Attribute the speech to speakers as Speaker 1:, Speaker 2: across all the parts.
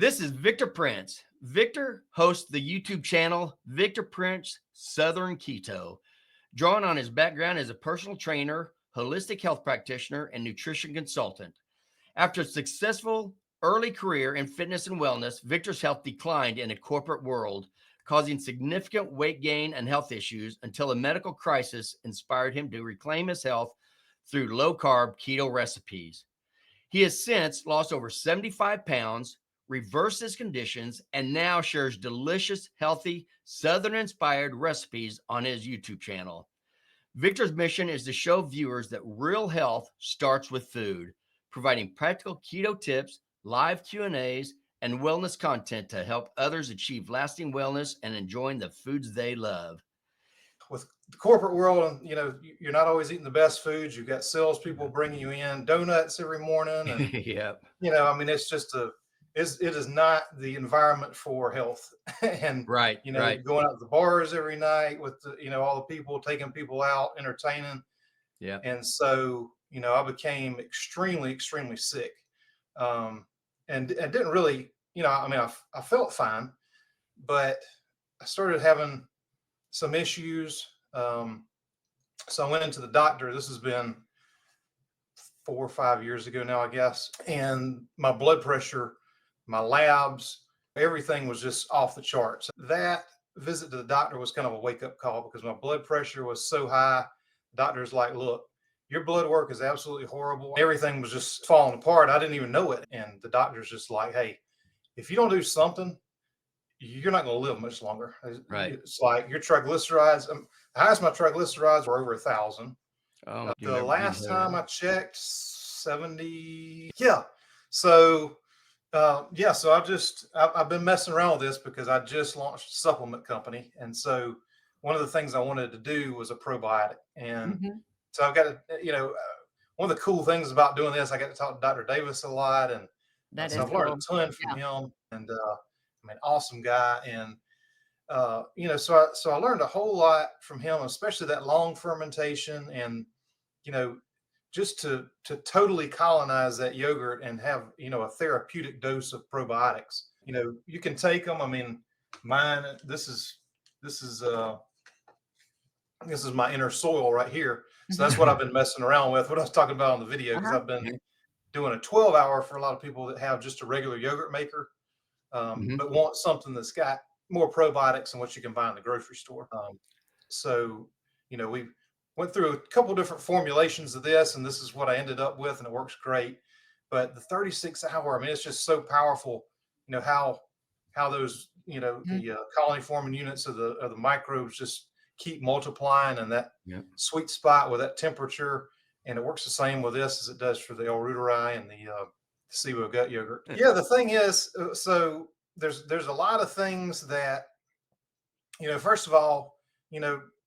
Speaker 1: This is Victor Prince. Victor hosts the YouTube channel Victor Prince Southern Keto, drawing on his background as a personal trainer, holistic health practitioner, and nutrition consultant. After a successful early career in fitness and wellness, Victor's health declined in a corporate world, causing significant weight gain and health issues until a medical crisis inspired him to reclaim his health through low carb keto recipes. He has since lost over 75 pounds, reversed his conditions, and now shares delicious, healthy, Southern inspired recipes on his YouTube channel. Victor's mission is to show viewers that real health starts with food, providing practical keto tips, live Q&As, and wellness content to help others achieve lasting wellness and enjoying the foods they love.
Speaker 2: With the corporate world, you're not always eating the best foods. You've got salespeople bringing you in donuts every morning, and
Speaker 1: Yep.
Speaker 2: it's just it is not the environment for health. And
Speaker 1: Right.
Speaker 2: going out to the bars every night with all the people, taking people out, entertaining.
Speaker 1: Yeah.
Speaker 2: And so I became extremely, extremely sick, and didn't really, I felt fine, but I started having some issues. So I went into the doctor. This has been 4 or 5 years ago now, I guess. And my blood pressure, my labs, everything was just off the charts. That visit to the doctor was kind of a wake-up call because my blood pressure was so high. The doctor's like, look, your blood work is absolutely horrible. Everything was just falling apart. I didn't even know it. And the doctor's just like, hey, if you don't do something, you're not going to live much longer.
Speaker 1: Right.
Speaker 2: It's like your triglycerides, the highest my triglycerides were over 1,000. The last time I checked, 70. Yeah. So, so I've been messing around with this because I just launched a supplement company. And so one of the things I wanted to do was a probiotic. And so I've got to, one of the cool things about doing this, I got to talk to Dr. Davis a lot. And so I've learned a ton from him. And, awesome guy. And, so I learned a whole lot from him, especially that long fermentation and, just to totally colonize that yogurt and have, a therapeutic dose of probiotics. You can take them. I mean, mine, this is my inner soil right here. So that's what I've been messing around with, what I was talking about on the video, because I've been doing a 12-hour for a lot of people that have just a regular yogurt maker. But want something that's got more probiotics than what you can buy in the grocery store. So, we went through a couple different formulations of this, and this is what I ended up with, and it works great. But the 36-hour, it's just so powerful. How those, the colony forming units of the microbes just keep multiplying, and that sweet spot with that temperature. And it works the same with this as it does for the L-reuteri and the SIBO gut yogurt. Yeah, the thing is, so there's a lot of things that, first of all,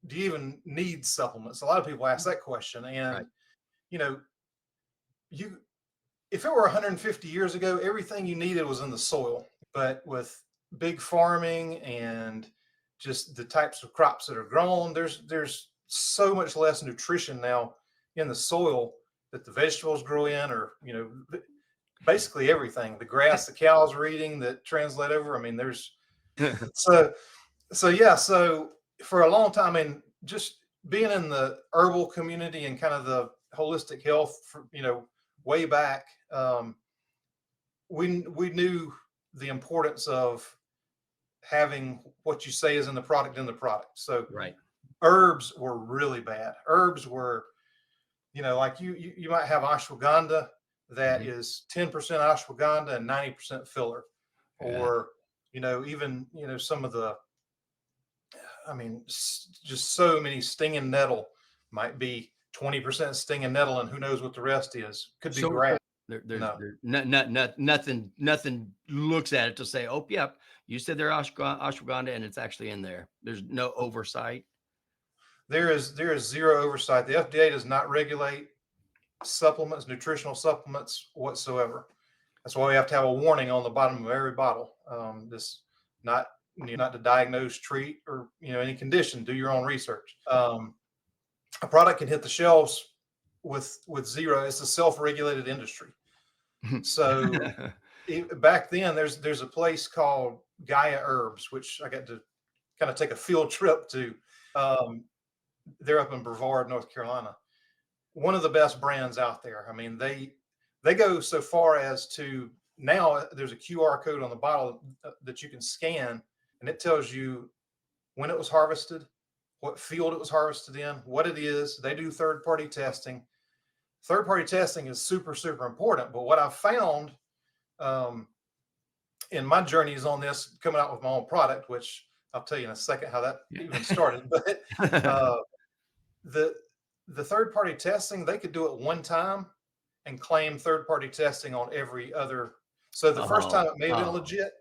Speaker 2: do you even need supplements? A lot of people ask that question. And, if it were 150 years ago, everything you needed was in the soil. But with big farming and just the types of crops that are grown, there's so much less nutrition now in the soil that the vegetables grow in, or, basically everything, the grass the cows are eating that translate over. There's so for a long time, just being in the herbal community and kind of the holistic health, way back, we knew the importance of having what you say is in the product. So herbs were really bad. Herbs were, like you might have ashwagandha that is 10% ashwagandha and 90% filler, or even some of the, just so many stinging nettle might be 20% stinging nettle, and who knows what the rest is. Could be grass.
Speaker 1: Nothing looks at it to say, oh, yep, you said they're ashwagandha, and it's actually in there. There's no oversight.
Speaker 2: There is zero oversight. The FDA does not regulate supplements, nutritional supplements whatsoever. That's why we have to have a warning on the bottom of every bottle. This not to diagnose, treat, or any condition. Do your own research. A product can hit the shelves with zero. It's a self-regulated industry. So back then, there's a place called Gaia Herbs, which I got to kind of take a field trip to. Um, they're up in Brevard, North Carolina. One of the best brands out there. I mean, they go so far as to now there's a QR code on the bottle that you can scan, and it tells you when it was harvested, what field it was harvested in, what it is. They do third-party testing. Third-party testing is super, super important. But what I've found um, in my journeys on this, coming out with my own product, which I'll tell you in a second how that even started. But uh, the the third-party testing, they could do it one time and claim third-party testing on every other. So the first time it may have been legit,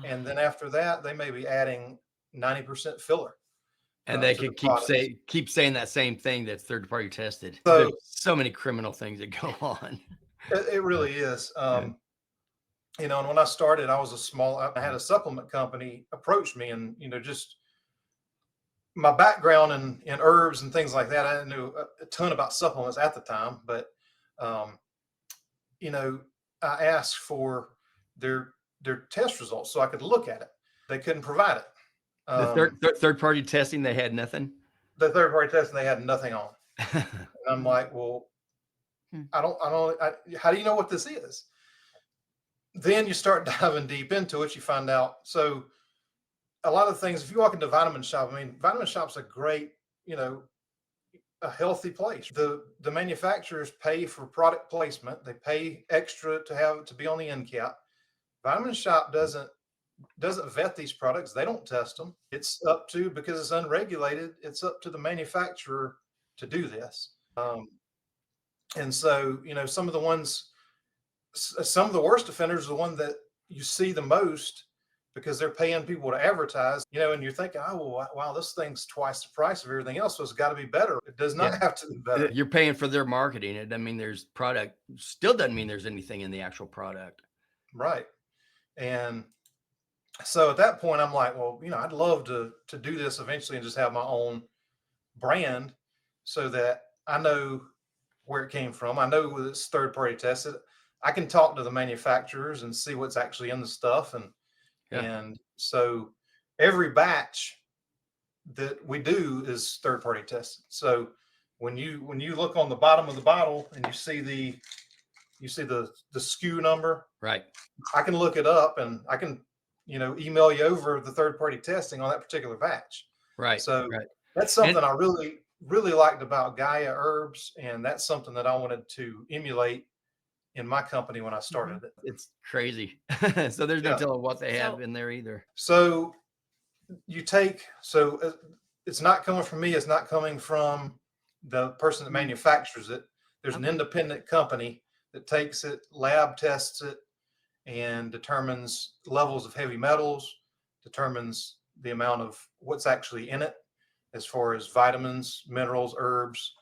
Speaker 2: and then after that, they may be adding 90% filler.
Speaker 1: And they
Speaker 2: to the
Speaker 1: could
Speaker 2: products.
Speaker 1: keep saying that same thing that's third party tested.
Speaker 2: So
Speaker 1: There's so many criminal things that go on.
Speaker 2: it really is. You know, and when I started, I had a supplement company approach me, and just my background in herbs and things like that. I knew a ton about supplements at the time, but um, I asked for their test results so I could look at it. They couldn't provide it.
Speaker 1: The third party testing, they had nothing.
Speaker 2: The third party testing, they had nothing on. And I'm like, well, how do you know what this is? Then you start diving deep into it. You find out. So a lot of things, if you walk into Vitamin Shop, I mean, Vitamin Shop's a great, a healthy place. The manufacturers pay for product placement. They pay extra to be on the end cap. Vitamin Shop doesn't vet these products. They don't test them. It's up to, because it's unregulated, it's up to the manufacturer to do this. And so, some of the worst offenders are the one that you see the most, because they're paying people to advertise, and you're thinking, oh, well, wow, this thing's twice the price of everything else, so it's got to be better. It does not have to be better.
Speaker 1: You're paying for their marketing. It doesn't mean there's product. Still doesn't mean there's anything in the actual product.
Speaker 2: Right. And so at that point, I'm like, well, I'd love to do this eventually and just have my own brand, so that I know where it came from. I know it's third party tested. I can talk to the manufacturers and see what's actually in the stuff. And so every batch that we do is third party tested. So when you look on the bottom of the bottle and you see the SKU number,
Speaker 1: right?
Speaker 2: I can look it up and I can email you over the third party testing on that particular batch.
Speaker 1: Right.
Speaker 2: So that's something I really, really liked about Gaia Herbs, and that's something that I wanted to emulate in my company when I started it.
Speaker 1: It's crazy. So there's no telling what they have in there either.
Speaker 2: So it's not coming from me. It's not coming from the person that manufactures it. There's an independent company that takes it, lab tests it, and determines levels of heavy metals, determines the amount of what's actually in it, as far as vitamins, minerals, herbs,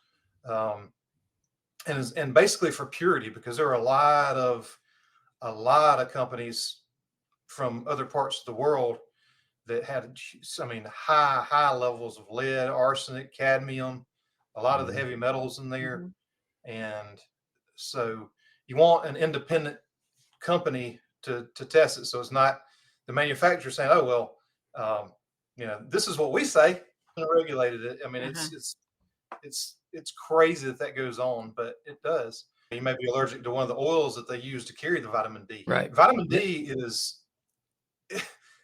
Speaker 2: and basically for purity, because there are a lot of companies from other parts of the world that had, high levels of lead, arsenic, cadmium, a lot of the heavy metals in there. And so you want an independent company to test it. So it's not the manufacturer saying, oh, well, this is what we say, and regulated it. I mean, it's crazy that goes on, but it does. You may be allergic to one of the oils that they use to carry the vitamin D.
Speaker 1: Right.
Speaker 2: Vitamin D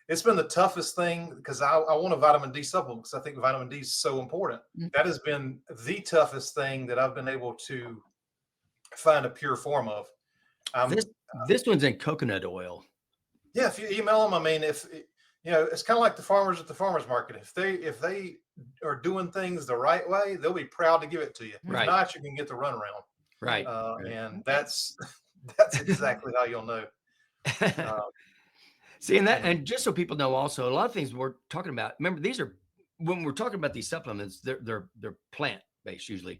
Speaker 2: it's been the toughest thing, because I want a vitamin D supplement, because I think vitamin D is so important. That has been the toughest thing that I've been able to find a pure form of.
Speaker 1: This one's in coconut oil.
Speaker 2: Yeah, if you email them, it's kind of like the farmers at the farmers market. If they are doing things the right way, they'll be proud to give it to you. If not, you can get the runaround.
Speaker 1: Right.
Speaker 2: And that's exactly how you'll know.
Speaker 1: See, and just so people know, also, a lot of things we're talking about, remember, when we're talking about these supplements, they're plant based usually.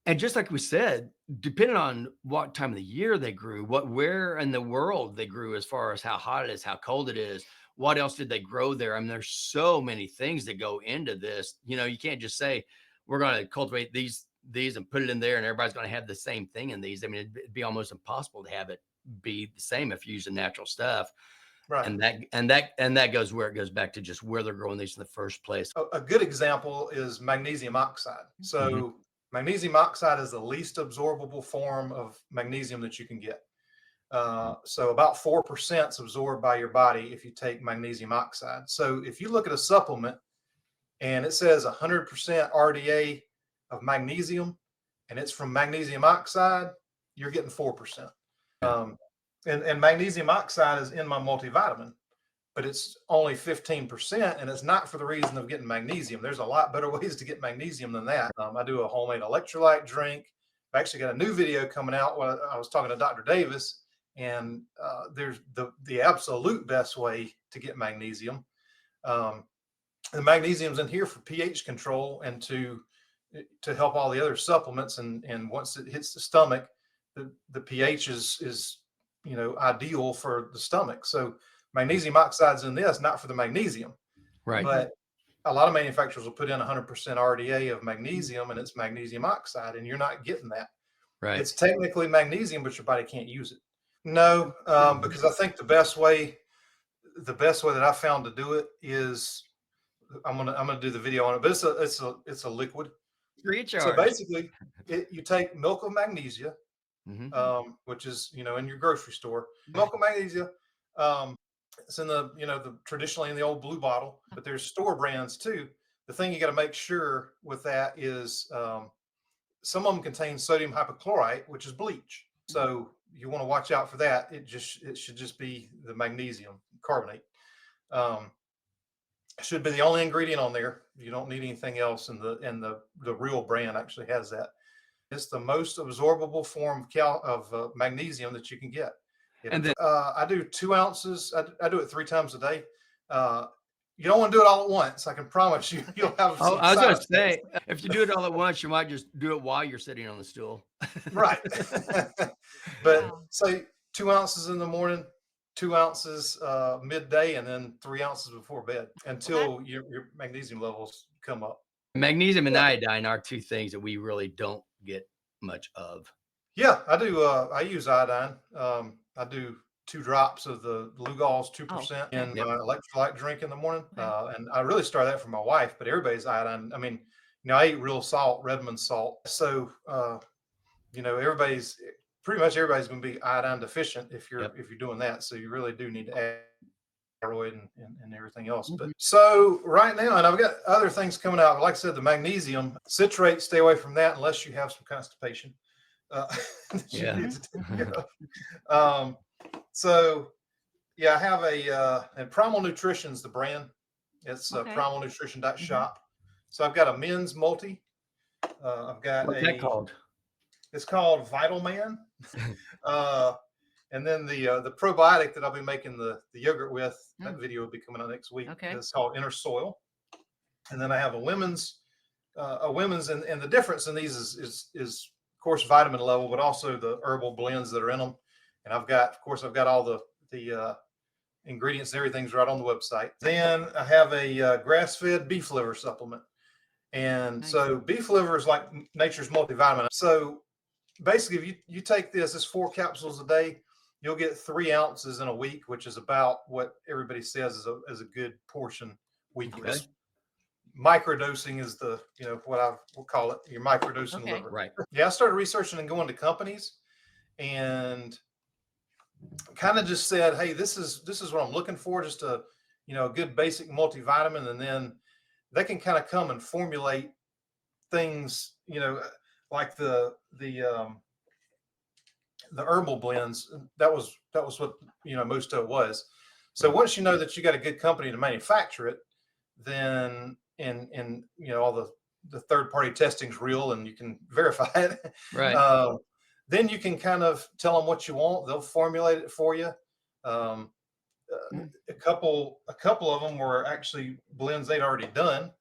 Speaker 1: And just like we said, depending on what time of the year they grew, where in the world they grew, as far as how hot it is, how cold it is, what else did they grow there? I mean, there's so many things that go into this. You can't just say, we're going to cultivate these and put it in there and everybody's going to have the same thing in these. I mean, it'd be almost impossible to have it be the same if you're using natural stuff.
Speaker 2: Right.
Speaker 1: And that goes where it goes back to just where they're growing these in the first place.
Speaker 2: A good example is magnesium oxide. So magnesium oxide is the least absorbable form of magnesium that you can get. So about 4% is absorbed by your body if you take magnesium oxide. So if you look at a supplement and it says 100% RDA of magnesium and it's from magnesium oxide, you're getting 4%. And magnesium oxide is in my multivitamin, but it's only 15%, and it's not for the reason of getting magnesium. There's a lot better ways to get magnesium than that. I do a homemade electrolyte drink. I've actually got a new video coming out when I was talking to Dr. Davis, and there's the absolute best way to get magnesium. The magnesium's in here for pH control and to help all the other supplements. And once it hits the stomach, the pH is ideal for the stomach. So magnesium oxide's in this, not for the magnesium,
Speaker 1: Right.
Speaker 2: but a lot of manufacturers will put in 100% RDA of magnesium, and it's magnesium oxide, and you're not getting that.
Speaker 1: Right.
Speaker 2: It's technically magnesium, but your body can't use it. No, because I think the best way that I found to do it is I'm gonna do the video on it, but it's a liquid.
Speaker 1: Recharge.
Speaker 2: So basically, you take milk of magnesia, which is in your grocery store. Milk of magnesia. It's in the traditionally in the old blue bottle, but there's store brands too. The thing you got to make sure with that is some of them contain sodium hypochlorite, which is bleach. So you want to watch out for that. It should just be the magnesium carbonate. Should be the only ingredient on there. You don't need anything else, and the real brand actually has that. It's the most absorbable form of magnesium that you can get. And then I do 2 ounces. I do it 3 times a day. You don't want to do it all at once. I can promise you, you'll have.
Speaker 1: Oh, I was going to say, if you do it all at once, you might just do it while you're sitting on the stool.
Speaker 2: Right. But say 2 ounces in the morning, 2 ounces midday, and then 3 ounces before bed until your magnesium levels come up.
Speaker 1: Magnesium and iodine are 2 things that we really don't get much of.
Speaker 2: Yeah, I do. I use iodine. I do 2 drops of the Lugol's 2% in my electrolyte drink in the morning. And I really started that for my wife, but everybody's iodine. I mean, I eat real salt, Redmond salt. So, pretty much everybody's going to be iodine deficient if you're doing that. So you really do need to add thyroid and everything else. But so right now, and I've got other things coming out. Like I said, the magnesium citrate, stay away from that unless you have some constipation. So yeah, I have and Primal Nutrition's the brand. It's primalnutrition.shop. So I've got a men's multi. I've got
Speaker 1: What's that called?
Speaker 2: It's called Vital Man. And then the probiotic that I'll be making the yogurt with, that video will be coming out next week. It's called Inner Soil. And then I have a women's, and the difference in these is of course vitamin level, but also the herbal blends that are in them. And I've got all the ingredients and everything's right on the website. Then I have a grass-fed beef liver supplement. And so beef liver is like nature's multivitamin. So basically, if you take this 4 capsules a day, you'll get 3 ounces in a week, which is about what everybody says is a good portion weekly. Microdosing is the, what I will call it, your microdosing liver. Right. Yeah, I started researching and going to companies and kind of just said, hey, this is what I'm looking for, just a good basic multivitamin, and then they can kind of come and formulate things, like the herbal blends. That was what most of it was. So once you know that you got a good company to manufacture it, then and all the third party testing's real and you can verify it. Right. Then you can kind of tell them what you want. They'll formulate it for you. A couple of them were actually blends they'd already done.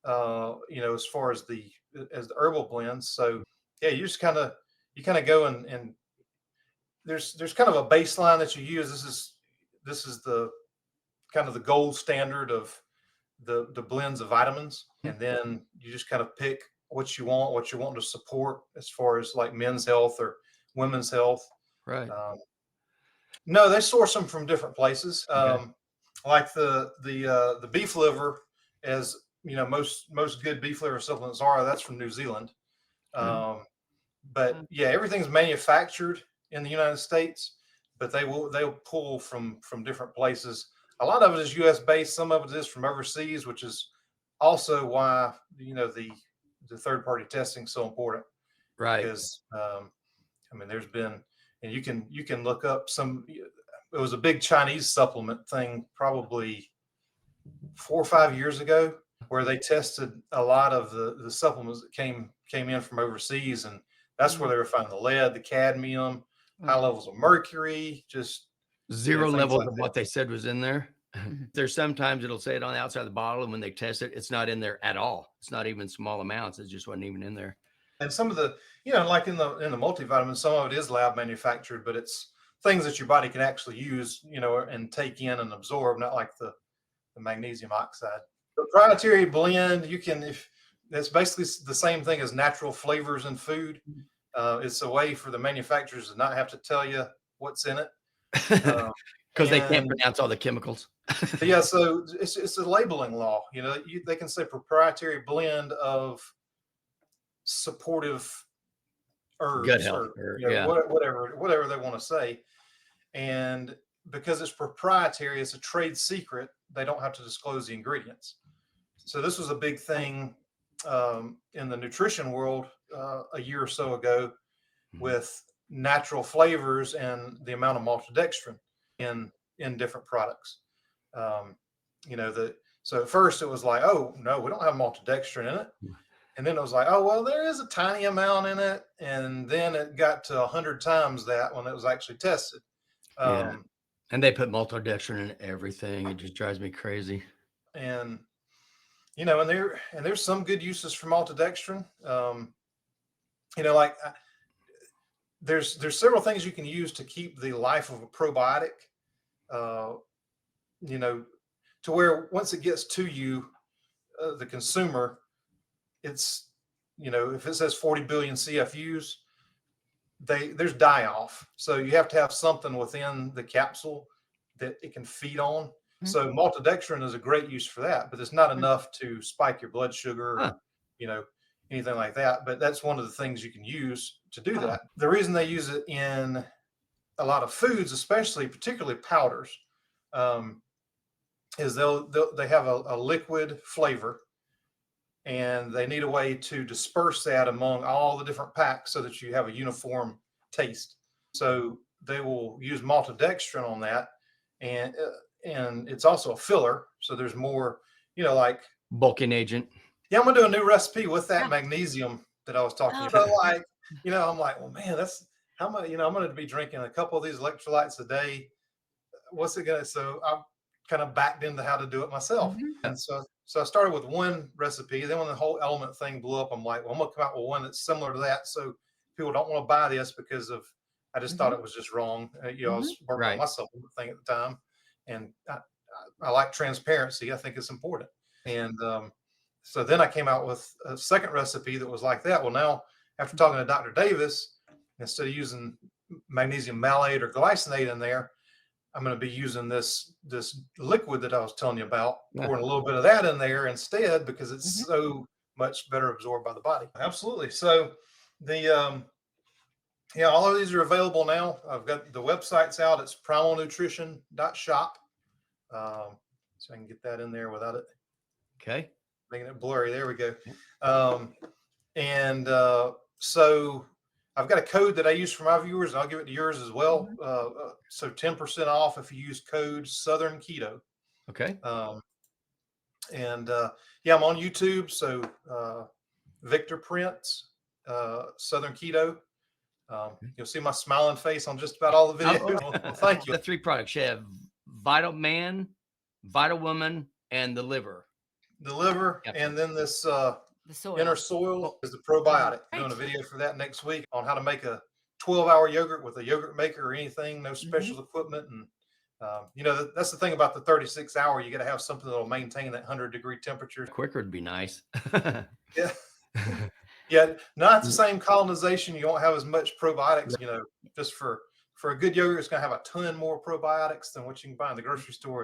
Speaker 2: As far as the herbal blends. So yeah, you kind of go and there's kind of a baseline that you use. This is the kind of the gold standard of the blends of vitamins, and then you just kind of pick what you want to support as far as like men's health or women's health. Right. No, they source them from different places.
Speaker 1: Okay.
Speaker 2: Like the beef liver, as you know, most good beef liver supplements are. That's from New Zealand.
Speaker 1: Okay.
Speaker 2: Um, but yeah, everything's manufactured in the United States, but they'll pull from different places. A lot of it is U.S. based. Some of it is from overseas, which is also why the third party testing is so important
Speaker 1: Right.
Speaker 2: because I mean there's been and you can look up some. It was a big Chinese supplement thing probably 4 or 5 years ago where they tested a lot of the supplements that came in from overseas, and that's where they were finding the lead, the cadmium, high levels of mercury, just
Speaker 1: Zero
Speaker 2: things
Speaker 1: levels
Speaker 2: like
Speaker 1: of
Speaker 2: that.
Speaker 1: what they said was in there. There's sometimes it'll say it on the outside of the bottle, and when they test it, it's not in there at all. It's not even small amounts. It just wasn't even in there.
Speaker 2: And some of the, like in the multivitamins, some of it is lab manufactured, but it's things that your body can actually use, and take in and absorb, not like the magnesium oxide. Proprietary blend, you can if that's basically the same thing as natural flavors in food. It's a way for the manufacturers to not have to tell you what's in it. Uh,
Speaker 1: Because they can't
Speaker 2: and
Speaker 1: pronounce all the chemicals.
Speaker 2: yeah, so it's a labeling law. They can say proprietary blend of supportive
Speaker 1: Gut
Speaker 2: herbs
Speaker 1: health,
Speaker 2: or
Speaker 1: or yeah.
Speaker 2: whatever they want to say. And because it's proprietary, it's a trade secret. They don't have to disclose the ingredients. So this was a big thing in the nutrition world a year or so ago with natural flavors and the amount of maltodextrin in different products. Um, so at first it was like, oh no, we don't have maltodextrin in it. And then it was like, oh well, there is a tiny amount in it. And then it got to 100 times that when it was actually tested.
Speaker 1: Yeah.
Speaker 2: Um,
Speaker 1: And they put maltodextrin in everything. It just drives me crazy.
Speaker 2: and there's some good uses for maltodextrin. Like there's several things you can use to keep the life of a probiotic. Uh, you know, to where once it gets to you, the consumer, it's if it says 40 billion CFUs, there's die off. So you have to have something within the capsule that it can feed on. So maltodextrin is a great use for that, but it's not enough to spike your blood sugar
Speaker 1: Huh.
Speaker 2: or you know anything like that. But that's one of the things you can use to do that. The reason they use it in a lot of foods, especially particularly powders, um, is they have a liquid flavor, and they need a way to disperse that among all the different packs so that you have a uniform taste. So they will use maltodextrin on that, and it's also a filler, so there's more. Like
Speaker 1: Bulking agent.
Speaker 2: yeah, I'm gonna do a new recipe with that magnesium that I was talking about. So like, I'm like, well, man, that's how much. I'm gonna be drinking a couple of these electrolytes a day. What's it gonna? So I kind of backed into how to do it myself, and so I started with one recipe. Then when the whole element thing blew up, I'm like, well, I'm gonna come out with one that's similar to that, so people don't want to buy this because of. I just thought it was just wrong. I was working on
Speaker 1: Right.
Speaker 2: my supplement thing at the time, and I like transparency. I think it's important, and so then I came out with a second recipe that was like that. Well, now after talking to Dr. Davis, instead of using magnesium malate or glycinate in there, I'm going to be using this liquid that I was telling you about, pouring a little bit of that in there instead because it's so much better absorbed by the body. Absolutely. So the all of these are available now. I've got the website's out. It's primalnutrition.shop. So I can get that in there without it
Speaker 1: Okay.
Speaker 2: making it blurry. There we go. And so I've got a code that I use for my viewers, and I'll give it to yours as well. So 10% off if you use code Southern Keto.
Speaker 1: Okay.
Speaker 2: And yeah, I'm on YouTube. So Victor Prince, Southern Keto. You'll see my smiling face on just about all the videos. Well, thank you.
Speaker 1: The 3 products you have: Vital Man, Vital Woman, and the liver.
Speaker 2: The liver, and then this
Speaker 3: The soil.
Speaker 2: inner soil is the probiotic. I'm doing a video for that next week on how to make a 12-hour yogurt with a yogurt maker or anything, no special equipment. And that's the thing about the 36-hour. You got to have something that'll maintain that 100-degree temperature.
Speaker 1: Quicker would be nice.
Speaker 2: Yeah. Yeah, not the same colonization. You won't have as much probiotics, just for for a good yogurt, it's going to have a ton more probiotics than what you can buy in the grocery store.